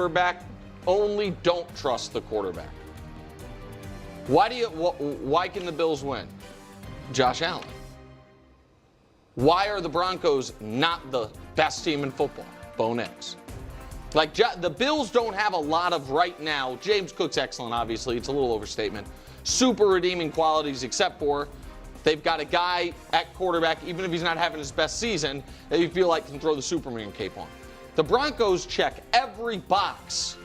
quarterback, only don't trust the quarterback. Why can the Bills win? Josh Allen. Why are the Broncos not the best team in football? Bo Nix. Like, the Bills don't have a lot of right now. James Cook's excellent, obviously. It's a little overstatement. Super redeeming qualities, except for they've got a guy at quarterback, even if he's not having his best season, that you feel like can throw the Superman cape on. The Broncos check every box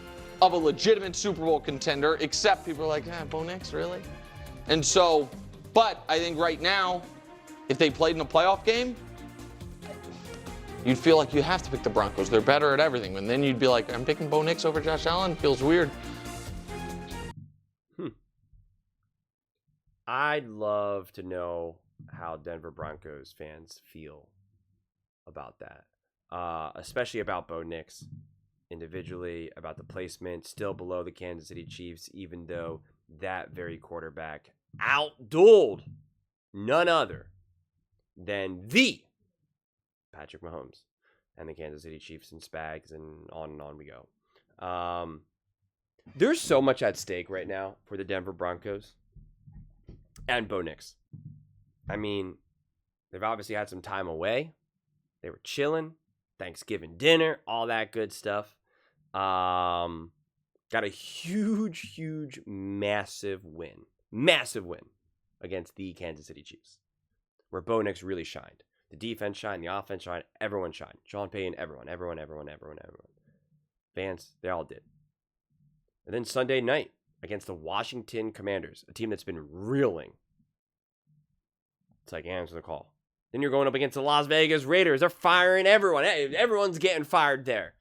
of a legitimate Super Bowl contender, except people are like, Bo Nix, really? And so, but I think right now, if they played in a playoff game, you'd feel like you have to pick the Broncos. They're better at everything. And then you'd be like, I'm picking Bo Nix over Josh Allen. Feels weird. I'd love to know how Denver Broncos fans feel about that, especially about Bo Nix individually, about the placement, still below the Kansas City Chiefs, even though that very quarterback outdueled none other than the Patrick Mahomes and the Kansas City Chiefs and Spags, and on we go. There's so much at stake right now for the Denver Broncos and Bo Nix. I mean, they've obviously had some time away. They were chilling, Thanksgiving dinner, all that good stuff. Got a huge, massive win against the Kansas City Chiefs, where Bo Nix really shined. The defense shined, the offense shined, everyone shined. Sean Payton, everyone. Fans, they all did. And then Sunday night against the Washington Commanders, a team that's been reeling. It's like, answer the call. Then you're going up against the Las Vegas Raiders. They're firing everyone. Hey, everyone's getting fired there.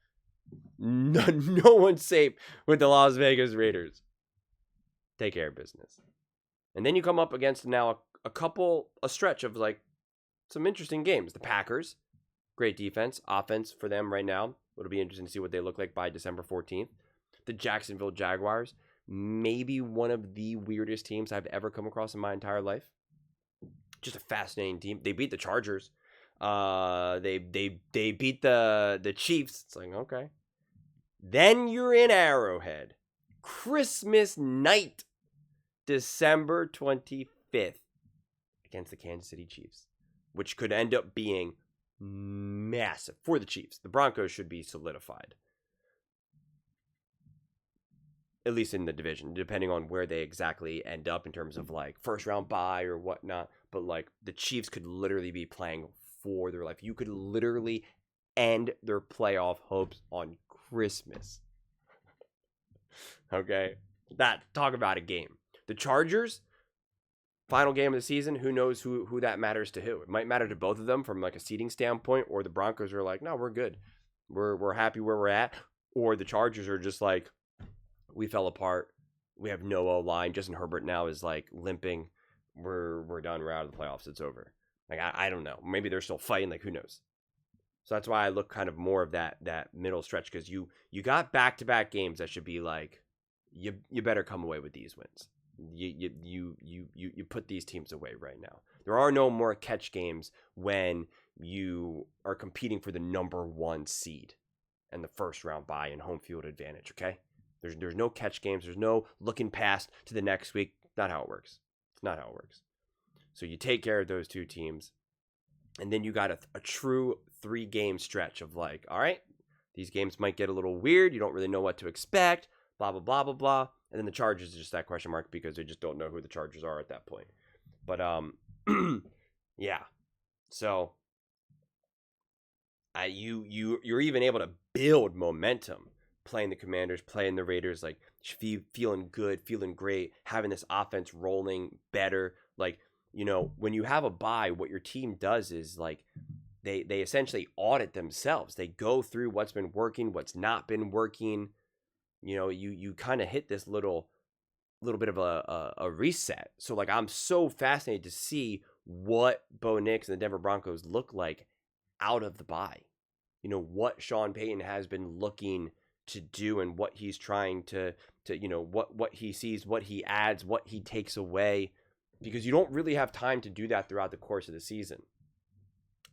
No one's safe with the Las Vegas Raiders. Take care of business. And then you come up against now a stretch of like some interesting games. The Packers, great defense, offense for them right now. It'll be interesting to see what they look like by December 14th. The Jacksonville Jaguars, maybe one of the weirdest teams I've ever come across in my entire life. Just a fascinating team. They beat the Chargers. They beat the Chiefs. It's like, okay. Then you're in Arrowhead. Christmas night, December 25th, against the Kansas City Chiefs, which could end up being massive for the Chiefs. The Broncos should be solidified, at least in the division, depending on where they exactly end up in terms of like first round bye or whatnot. But like the Chiefs could literally be playing for their life. You could literally end their playoff hopes on Christmas. Okay, talk about a game. The Chargers, final game of the season. Who knows who that matters to who? It might matter to both of them from like a seeding standpoint, or the Broncos are like, no, we're good. We're happy where we're at. Or the Chargers are just like, we fell apart. We have no O-line. Justin Herbert now is like limping. We're done. We're out of the playoffs. It's over. Like, I don't know. Maybe they're still fighting. Like, who knows? So that's why I look kind of more of that middle stretch, because you got back-to-back games that should be like, you better come away with these wins. You put these teams away right now. There are no more catch games when you are competing for the number 1 seed and the first round bye and home field advantage. Okay. There's no catch games. There's no looking past to the next week. Not how it works. It's not how it works. So you take care of those two teams, and then you got a true 3-game stretch of like, all right, these games might get a little weird. You don't really know what to expect, blah, blah, blah, blah, blah. And then the Chargers is just that question mark because they just don't know who the Chargers are at that point. But, yeah. So you're even able to build momentum playing the Commanders, playing the Raiders, like feeling good, feeling great, having this offense rolling better. Like, you know, when you have a bye, what your team does is like they essentially audit themselves. They go through what's been working, what's not been working. You know, you kind of hit this little bit of a reset. So like, I'm so fascinated to see what Bo Nix and the Denver Broncos look like out of the bye. You know, what Sean Payton has been looking to do and what he's trying to you know, what he sees, what he adds, what he takes away, because you don't really have time to do that throughout the course of the season.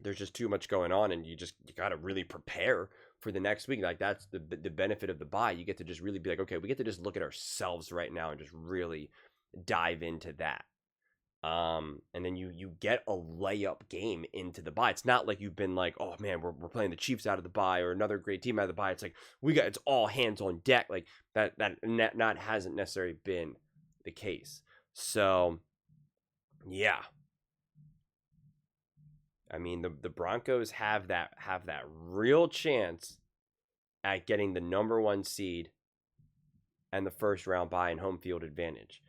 There's just too much going on, and you got to really prepare for the next week. Like, that's the benefit of the bye. You get to just really be like, okay, we get to just look at ourselves right now and just really dive into that. And then you get a layup game into the bye. It's not like you've been like, oh man, we're playing the Chiefs out of the bye or another great team out of the bye. It's like it's all hands on deck. Like that hasn't necessarily been the case. So yeah. I mean, the Broncos have that real chance at getting the number 1 seed and the first round bye and home field advantage.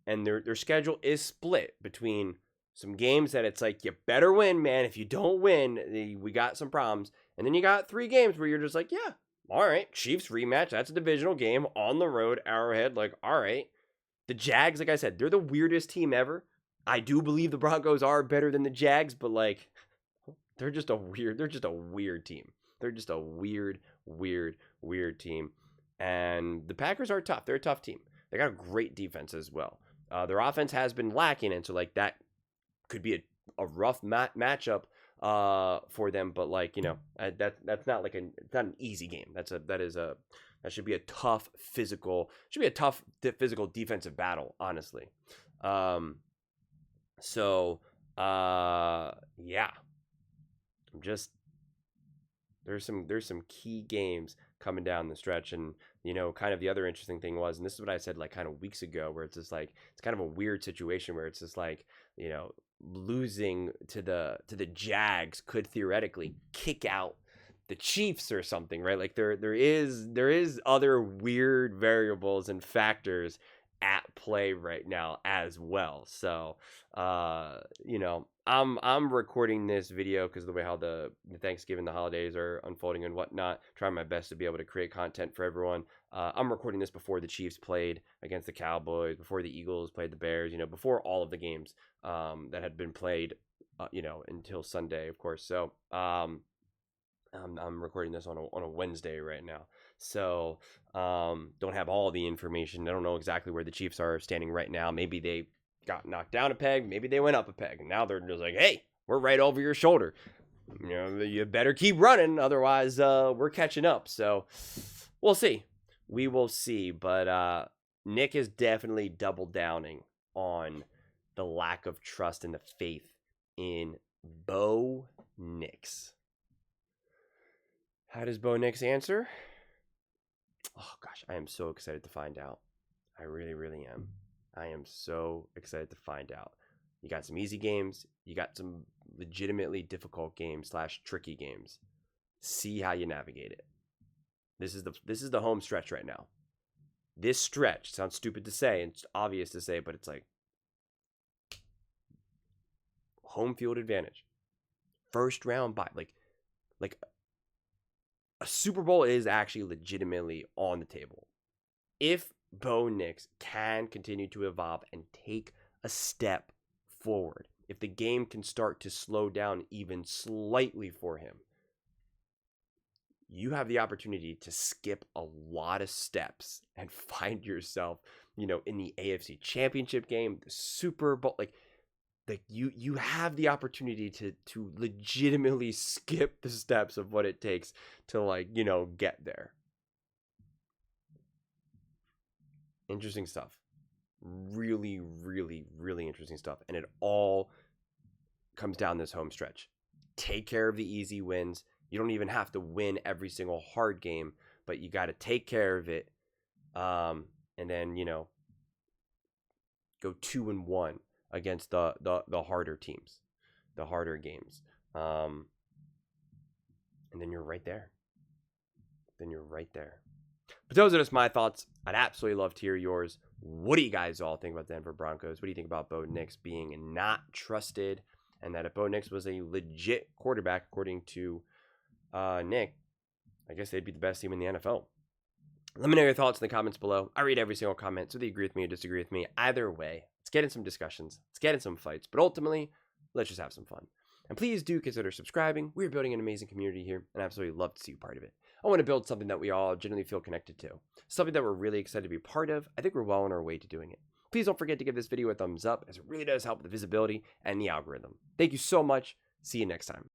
And their schedule is split between some games that it's like, you better win, man. If you don't win, we got some problems. And then you got 3 games where you're just like, yeah, all right, Chiefs rematch. That's a divisional game on the road, Arrowhead. Like, all right. The Jags, like I said, they're the weirdest team ever. I do believe the Broncos are better than the Jags, but like, they're just a weird team. They're just a weird team. And the Packers are tough. They're a tough team. They got a great defense as well. Their offense has been lacking, and so like that could be a rough matchup for them. But like, you know, that's not like it's not an easy game. That should be a tough physical defensive battle, honestly. Yeah. There's some key games coming down the stretch, and you know, kind of the other interesting thing was, and this is what I said like kind of weeks ago, where it's just like it's kind of a weird situation where it's just like, you know, losing to the Jags could theoretically kick out the Chiefs or something, right? Like there is other weird variables and factors at play right now as well. So you know, I'm recording this video because of the way how the Thanksgiving, the holidays are unfolding and whatnot, trying my best to be able to create content for everyone. I'm recording this before the Chiefs played against the Cowboys, before the Eagles played the Bears, you know, before all of the games that had been played, you know, until Sunday, of course. So I'm recording this on a Wednesday right now. So don't have all the information. I don't know exactly where the Chiefs are standing right now. Maybe they got knocked down a peg. Maybe they went up a peg. And now they're just like, hey, we're right over your shoulder. You know, you better keep running. Otherwise, we're catching up. So we'll see. We will see. But Nick is definitely double downing on the lack of trust and the faith in Bo Nix. How does Bo Nix answer? Oh, gosh, I am so excited to find out. I really, really am. I am so excited to find out. You got some easy games. You got some legitimately difficult games / tricky games. See how you navigate it. This is the home stretch right now. This stretch sounds stupid to say and it's obvious to say, but it's like home field advantage. First round bye. Like a Super Bowl is actually legitimately on the table. If Bo Nix can continue to evolve and take a step forward, if the game can start to slow down even slightly for him, you have the opportunity to skip a lot of steps and find yourself, you know, in the AFC Championship game, the Super Bowl. Like you have the opportunity to legitimately skip the steps of what it takes to, like, you know, get there. Interesting stuff. Really, really, really interesting stuff. And it all comes down this home stretch. Take care of the easy wins. You don't even have to win every single hard game, but you got to take care of it. And then, you know, go 2-1 against the harder teams, the harder games. And then you're right there. But those are just my thoughts. I'd absolutely love to hear yours. What do you guys all think about the Denver Broncos? What do you think about Bo Nix being not trusted? And that if Bo Nix was a legit quarterback, according to Nick, I guess they'd be the best team in the NFL. Let me know your thoughts in the comments below. I read every single comment, so whether you agree with me or disagree with me, either way, let's get in some discussions. Let's get in some fights. But ultimately, let's just have some fun. And please do consider subscribing. We're building an amazing community here, and I absolutely love to see you part of it. I want to build something that we all genuinely feel connected to. Something that we're really excited to be part of. I think we're well on our way to doing it. Please don't forget to give this video a thumbs up, as it really does help with the visibility and the algorithm. Thank you so much. See you next time.